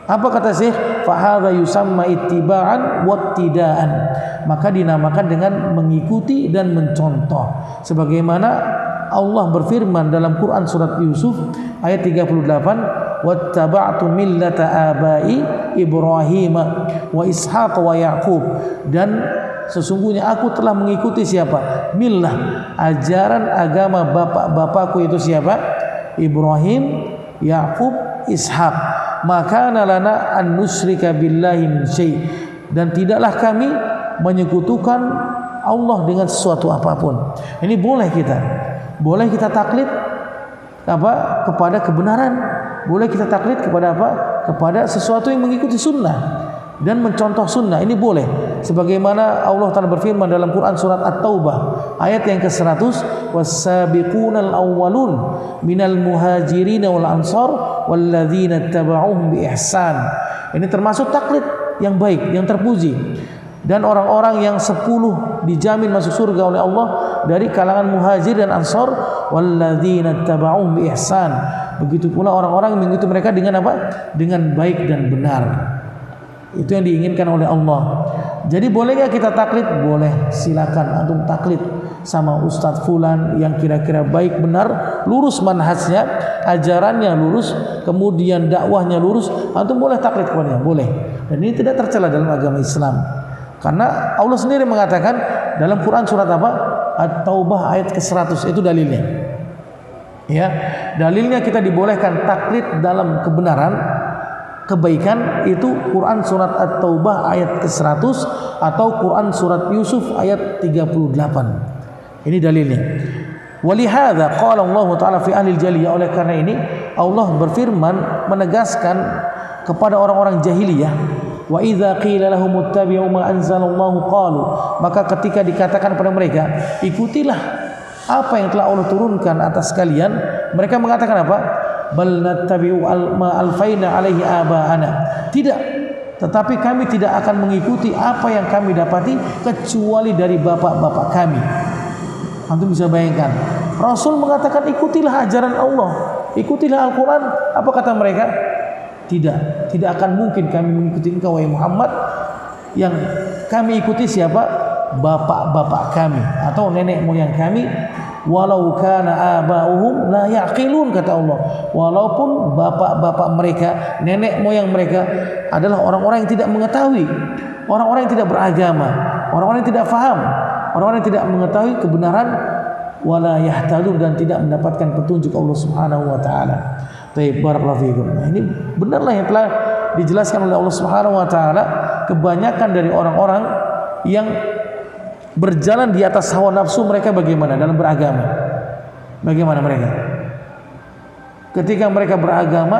Apa kata Syekh? Fahadha yusamma ittiba'an wattidaan. Maka dinamakan dengan mengikuti dan mencontoh. Sebagaimana Allah berfirman dalam Quran surat Yusuf ayat 38, wattaba'tu millata abai Ibrahim wa Ishaq wa Yaqub. Dan sesungguhnya aku telah mengikuti siapa? Millah, ajaran agama bapak-bapakku itu siapa? Ibrahim, Yaqub, Ishaq. Maka lana an nusyrika billahi min syai', dan tidaklah kami menyekutukan Allah dengan sesuatu apapun. Ini boleh kita taklid apa? Kepada kebenaran. Boleh kita taklid kepada apa? Kepada sesuatu yang mengikuti sunnah dan mencontoh sunnah. Ini boleh. Sebagaimana Allah Ta'ala berfirman dalam Quran surat At-Taubah ayat yang ke-100, was-sabiqunal awwalun minal muhajirin wal ansar walladzina ittaba'uhum bi ihsan. Ini termasuk taklid yang baik, yang terpuji. Dan orang-orang yang 10 dijamin masuk surga oleh Allah dari kalangan muhajir dan ansar, walladzina ittaba'uhum bi ihsan. Begitu pula orang-orang yang mengikuti mereka dengan apa? Dengan baik dan benar. Itu yang diinginkan oleh Allah. Jadi boleh gak kita taklid? Boleh, silakan antum taklid sama Ustadz Fulan yang kira-kira baik benar, lurus manhajnya, ajarannya lurus, kemudian dakwahnya lurus, antum boleh taklid kepadanya, boleh. Dan ini tidak tercela dalam agama Islam. Karena Allah sendiri mengatakan dalam Quran surat apa? At-Taubah ayat ke-100, itu dalilnya. Ya, dalilnya kita dibolehkan taklid dalam kebenaran, kebaikan, itu Quran surat At-Taubah ayat ke-100 atau Quran surat Yusuf ayat 38. Ini dalilnya. Walihada qala Allah Ta'ala fi ahli jaliyah, oleh karena ini Allah berfirman menegaskan kepada orang-orang jahiliyah, wa idza qila lahum ittabi'u ma anzalallahu qalu, maka ketika dikatakan kepada mereka ikutilah apa yang telah Allah turunkan atas kalian, mereka mengatakan apa? Bal nattabi'u ma alfaina alaihi aba'ana. Tidak, tetapi kami tidak akan mengikuti apa yang kami dapati kecuali dari bapak-bapak kami. Antum bisa bayangkan, Rasul mengatakan ikutilah ajaran Allah, ikutilah Al-Quran. Apa kata mereka? Tidak akan mungkin kami mengikuti engkau wahai Muhammad. Yang kami ikuti siapa? Bapak-bapak kami atau nenek moyang kami. Walau kana aba'uhum la yaqilun, kata Allah. Walaupun bapak-bapak mereka, nenek moyang mereka adalah orang-orang yang tidak mengetahui, orang-orang yang tidak beragama, orang-orang yang tidak faham, orang-orang yang tidak mengetahui kebenaran, wala yahtadun, dan tidak mendapatkan petunjuk Allah Subhanahu wa taala. Baik, barakallahu fiikum. Nah, ini benarlah yang telah dijelaskan oleh Allah Subhanahu wa taala. Kebanyakan dari orang-orang yang berjalan di atas hawa nafsu mereka bagaimana dalam beragama? Bagaimana mereka? Ketika mereka beragama,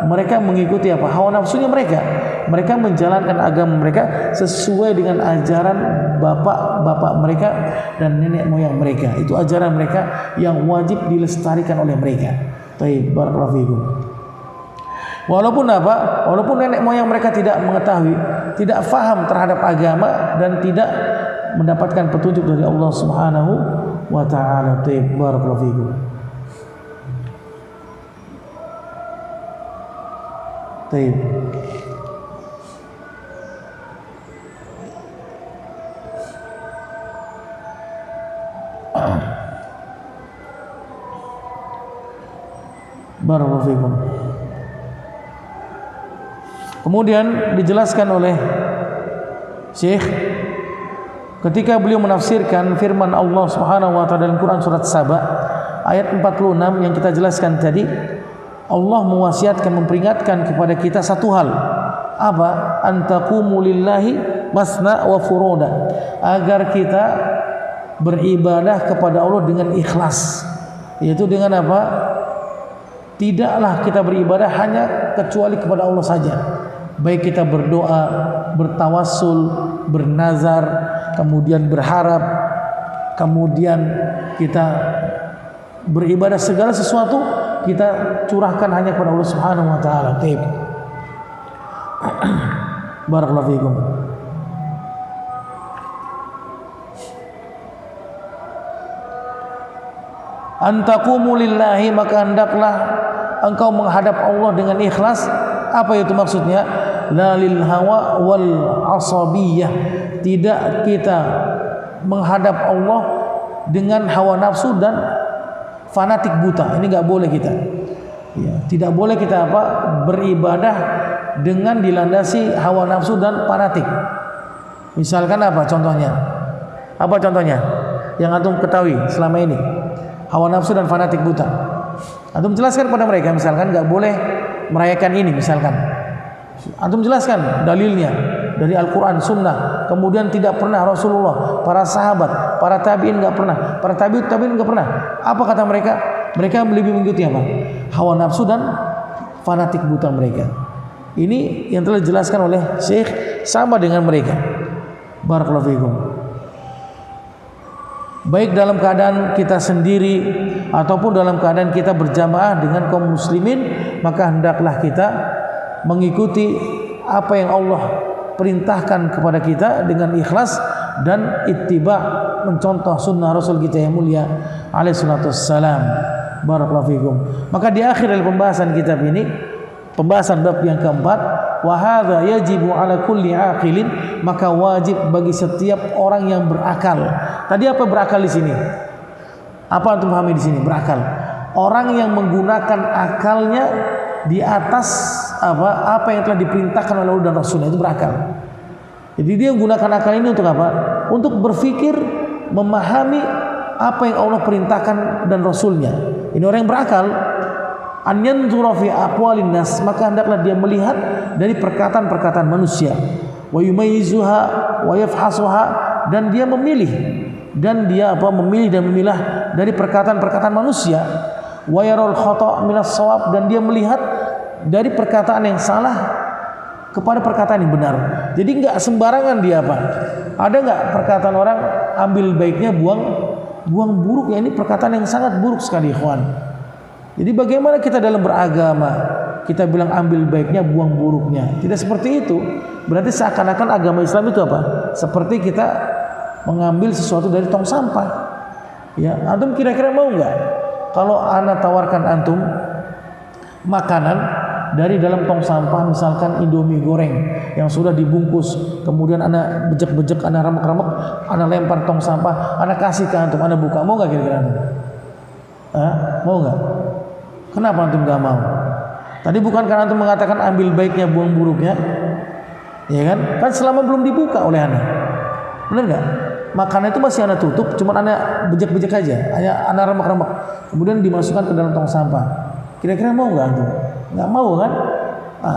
mereka mengikuti apa? Hawa nafsunya mereka. Mereka menjalankan agama mereka sesuai dengan ajaran bapak-bapak mereka dan nenek moyang mereka. Itu ajaran mereka yang wajib dilestarikan oleh mereka. Taib, barakallahu fikum. Walaupun apa? Walaupun nenek moyang mereka tidak mengetahui, tidak faham terhadap agama dan tidak mendapatkan petunjuk dari Allah Subhanahu wa taala. Taib, barakallahu fikum. Taib. Barakallahu fikum. Kemudian dijelaskan oleh Syekh ketika beliau menafsirkan firman Allah Subhanahu wa taala dalam Quran surat Saba ayat 46 yang kita jelaskan tadi, Allah mewasiatkan, memperingatkan kepada kita satu hal. Apa? Antaqumu lillahi masna wa furoda, agar kita beribadah kepada Allah dengan ikhlas. Yaitu dengan apa? Tidaklah kita beribadah hanya kecuali kepada Allah saja. Baik kita berdoa, bertawassul, bernazar, kemudian berharap, kemudian kita beribadah, segala sesuatu kita curahkan hanya kepada Allah Subhanahu wa taala. Taib. Barakallahu fikum. Antaqumu lillahi, maka hendaklah engkau menghadap Allah dengan ikhlas. Apa itu maksudnya? La lil hawa wal asabiyah. Tidak kita menghadap Allah dengan hawa nafsu dan fanatik buta. Ini nggak boleh kita. Ya, tidak boleh kita apa? Beribadah dengan dilandasi hawa nafsu dan fanatik. Misalkan apa contohnya? Apa contohnya? Yang antum ketahui selama ini? Hawa nafsu dan fanatik buta. Antum jelaskan kepada mereka, misalkan nggak boleh merayakan ini, misalkan. Antum jelaskan dalilnya dari Al-Quran, Sunnah. Kemudian tidak pernah Rasulullah, para sahabat, para tabiin nggak pernah, para tabiin nggak pernah. Apa kata mereka? Mereka lebih mengikuti apa? Hawa nafsu dan fanatik buta mereka. Ini yang telah dijelaskan oleh Syekh, sama dengan mereka. Barakallahu fikum. Baik dalam keadaan kita sendiri ataupun dalam keadaan kita berjamaah dengan kaum muslimin, maka hendaklah kita mengikuti apa yang Allah perintahkan kepada kita dengan ikhlas dan ittiba, mencontoh sunnah Rasul kita yang mulia alaihi salatu wassalam. Barakallahu fikum. Maka di akhir dari pembahasan kitab ini, pembahasan bab yang keempat, wa hadza yajibu ala kulli aqilin, maka wajib bagi setiap orang yang berakal. Tadi apa berakal di sini? Apa antum pahami di sini berakal? Orang yang menggunakan akalnya di atas apa yang telah diperintahkan oleh Allah dan Rasulnya, itu berakal. Jadi dia menggunakan akal ini untuk apa? Untuk berpikir, memahami apa yang Allah perintahkan dan Rasulnya. Ini orang yang berakal. An yanzura fi aqwalin nas, maka hendaklah dia melihat dari perkataan-perkataan manusia, wa yumayyizuha wa yafhasuha, dan dia memilih dan memilah dari perkataan-perkataan manusia, wa yaral khata' minas shawab, dan dia melihat dari perkataan yang salah kepada perkataan yang benar. Jadi enggak sembarangan dia apa? Ada enggak perkataan orang ambil baiknya, buang buruknya? Ini perkataan yang sangat buruk sekali, ikhwan. Jadi bagaimana kita dalam beragama, kita bilang ambil baiknya, buang buruknya? Tidak seperti itu. Berarti seakan-akan agama Islam itu apa? Seperti kita mengambil sesuatu dari tong sampah. Ya, antum kira-kira mau nggak kalau ana tawarkan antum makanan dari dalam tong sampah, misalkan Indomie goreng yang sudah dibungkus, kemudian ana bejek-bejek, ana remek-remek, ana lempar tong sampah, ana kasih ke antum, ana buka, mau nggak kira-kira antum? Mau nggak? Kenapa antum nggak mau? Tadi bukan karena antum mengatakan ambil baiknya, buang buruknya, ya kan? Kan selama belum dibuka oleh ana, benar nggak? Makanan itu masih ana tutup, cuma ana bejek-bejek aja, ana remek-remek, kemudian dimasukkan ke dalam tong sampah. Kira-kira mau nggak antum? Nggak mau kan?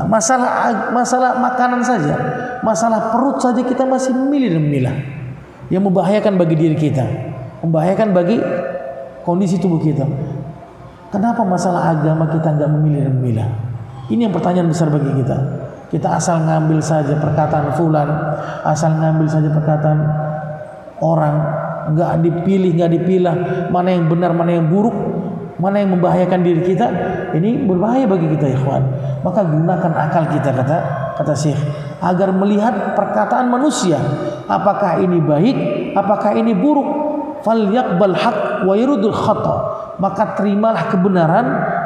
Masalah makanan saja, masalah perut saja kita masih memilih dan memilah, yang membahayakan bagi diri kita, membahayakan bagi kondisi tubuh kita. Kenapa masalah agama kita nggak memilih dan memilah? Ini yang pertanyaan besar bagi kita. Kita asal ngambil saja perkataan fulan, asal ngambil saja perkataan orang, nggak dipilih, nggak dipilah, mana yang benar, mana yang buruk, mana yang membahayakan diri kita. Ini berbahaya bagi kita, ikhwan. Maka gunakan akal kita, kata Syekh, agar melihat perkataan manusia, apakah ini baik, apakah ini buruk. Falyaqbal haq wa yurudul khata. Maka terimalah kebenaran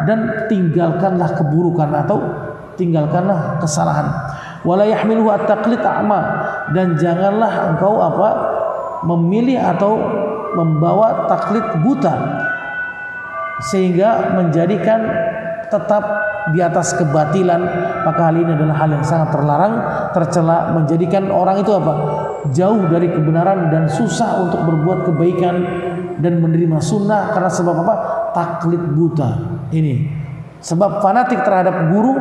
dan tinggalkanlah keburukan atau tinggalkanlah kesalahan. Wala yahmiluhu at-taqlid a'ma, dan janganlah engkau memilih atau membawa taklid buta sehingga menjadikan tetap di atas kebatilan. Maka hal ini adalah hal yang sangat terlarang, tercela, menjadikan orang itu jauh dari kebenaran dan susah untuk berbuat kebaikan dan menerima sunnah karena sebab taklid buta. Ini sebab fanatik terhadap guru,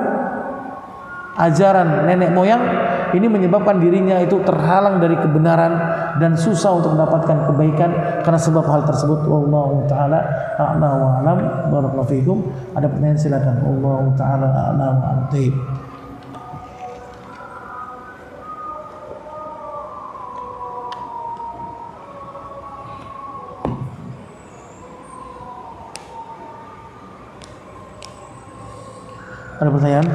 ajaran nenek moyang, ini menyebabkan dirinya itu terhalang dari kebenaran dan susah untuk mendapatkan kebaikan karena sebab hal tersebut. Wallahu taala a'la wa a'lam. Barakallahu fikum. Ada pertanyaan silakan. Wallahu taala a'la wa a'lam. Ada pertanyaan?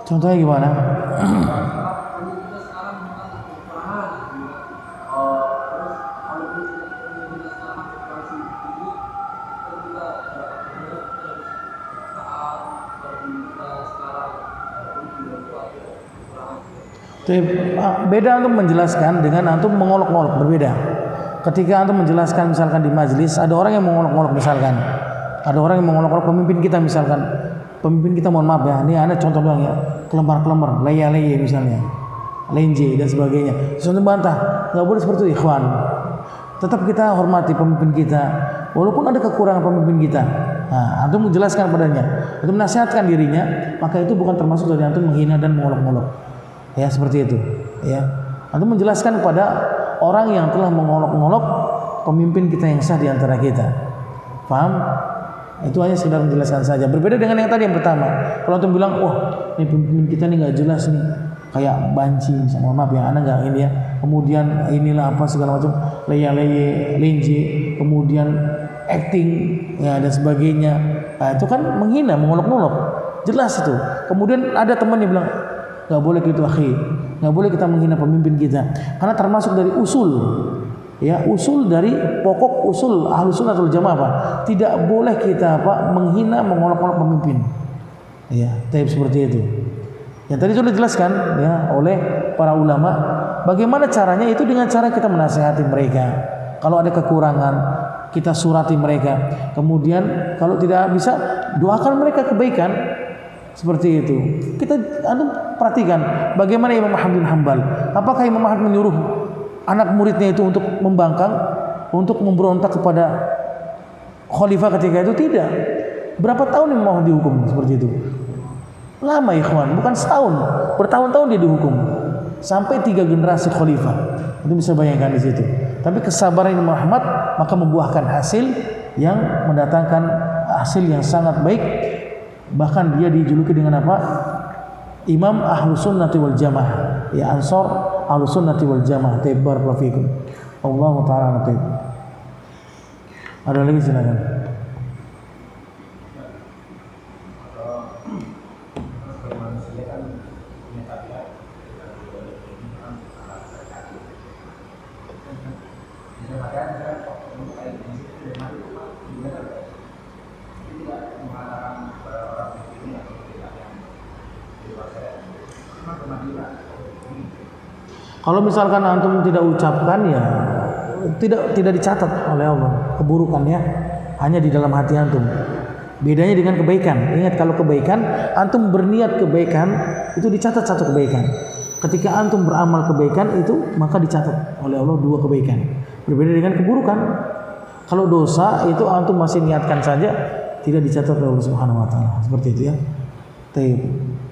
Contohnya gimana? Beda antum menjelaskan dengan antum mengolok-olok, berbeda. Ketika antum menjelaskan misalkan di majelis, ada orang yang mengolok-olok misalkan. Ada orang yang mengolok-olok pemimpin kita misalkan. Pemimpin kita, mohon maaf ya, ini ada contoh doang ya, kelemar-kelemar, leye-leye misalnya, lenje dan sebagainya. Terus bantah, nggak boleh seperti itu, ikhwan. Tetap kita hormati pemimpin kita, walaupun ada kekurangan pemimpin kita. Nah, antum menjelaskan padanya, antum menasihatkan dirinya, maka itu bukan termasuk dari antum menghina dan mengolok-olok. Ya seperti itu. Ya, antum menjelaskan kepada orang yang telah mengolok-olok pemimpin kita yang sah di antara kita. Paham? Itu hanya sekedar menjelaskan saja. Berbeda dengan yang tadi yang pertama. Kalau antum bilang, wah ini pemimpin kita nih nggak jelas nih, kayak banci, mohon maaf ya, anak nggak ini ya. Kemudian inilah segala macam leye-leye, lenje, kemudian acting ya dan sebagainya. Nah, itu kan menghina, mengolok-olok. Jelas itu. Kemudian ada teman yang bilang, nggak boleh gitu akhi, nggak boleh kita menghina pemimpin kita, karena termasuk dari usul. Ya, usul dari pokok usul Ahlussunnah wal Jamaah tidak boleh kita menghina, mengolok-olok pemimpin. Ya, seperti itu. Yang tadi sudah dijelaskan ya oleh para ulama, bagaimana caranya itu dengan cara kita menasihati mereka. Kalau ada kekurangan, kita surati mereka. Kemudian kalau tidak bisa, doakan mereka kebaikan. Seperti itu. Kita perhatikan bagaimana Imam Ahmad bin Hanbal. Apakah Imam Ahmad menyuruh anak muridnya itu untuk membangkang, untuk memberontak kepada khalifah ketika itu? Tidak. Berapa tahun Imam Ahmad dihukum seperti itu? Lama ikhwan, bukan setahun, bertahun-tahun dia dihukum. Sampai 3 generasi khalifah. Itu bisa bayangkan di situ. Tapi kesabaran Imam Ahmad maka membuahkan hasil yang mendatangkan hasil yang sangat baik. Bahkan dia dijuluki dengan apa? Imam Ahlussunnah wal Jamaah. Ya, Ansor Ahlussunnah wal Jamaah. Barakallahu fikum. Allahu taala naqib. Ada lagi silakan. Kalau misalkan antum tidak ucapkan ya tidak dicatat oleh Allah keburukannya, hanya di dalam hati antum. Bedanya dengan kebaikan. Ingat, kalau kebaikan antum berniat kebaikan itu dicatat satu kebaikan. Ketika antum beramal kebaikan itu maka dicatat oleh Allah 2 kebaikan. Berbeda dengan keburukan. Kalau dosa itu antum masih niatkan saja, tidak dicatat oleh Allah Subhanahu wa taala. Seperti itu ya. Taib.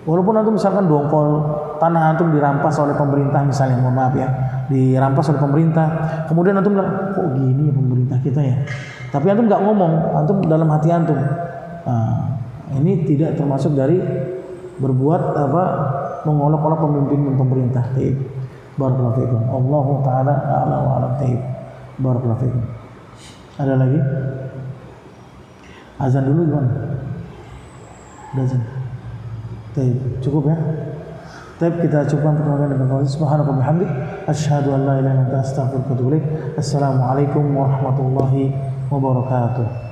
Walaupun antum misalkan dongkol, tanah antum dirampas oleh pemerintah misalnya, mohon maaf ya, dirampas oleh pemerintah. Kemudian antum bilang, kok gini ya pemerintah kita ya. Tapi antum nggak ngomong, antum dalam hati antum. Nah, ini tidak termasuk dari berbuat mengolok-olok pemimpin pemerintah. Taib. Barakallahu fikum. Allahu taala a'lam wa a'lam. Taib. Barakallahu fikum. Ada lagi? Azan dulu gimana? Udah azan. Taib. Cukup ya? Taib, kita cukupkan pertemuan dengan Allah Subhanahu wa bihamdik. Asyhadu an la ilaha illa anta astaghfiruka wa atubu ilaik. Assalamualaikum warahmatullahi wabarakatuh.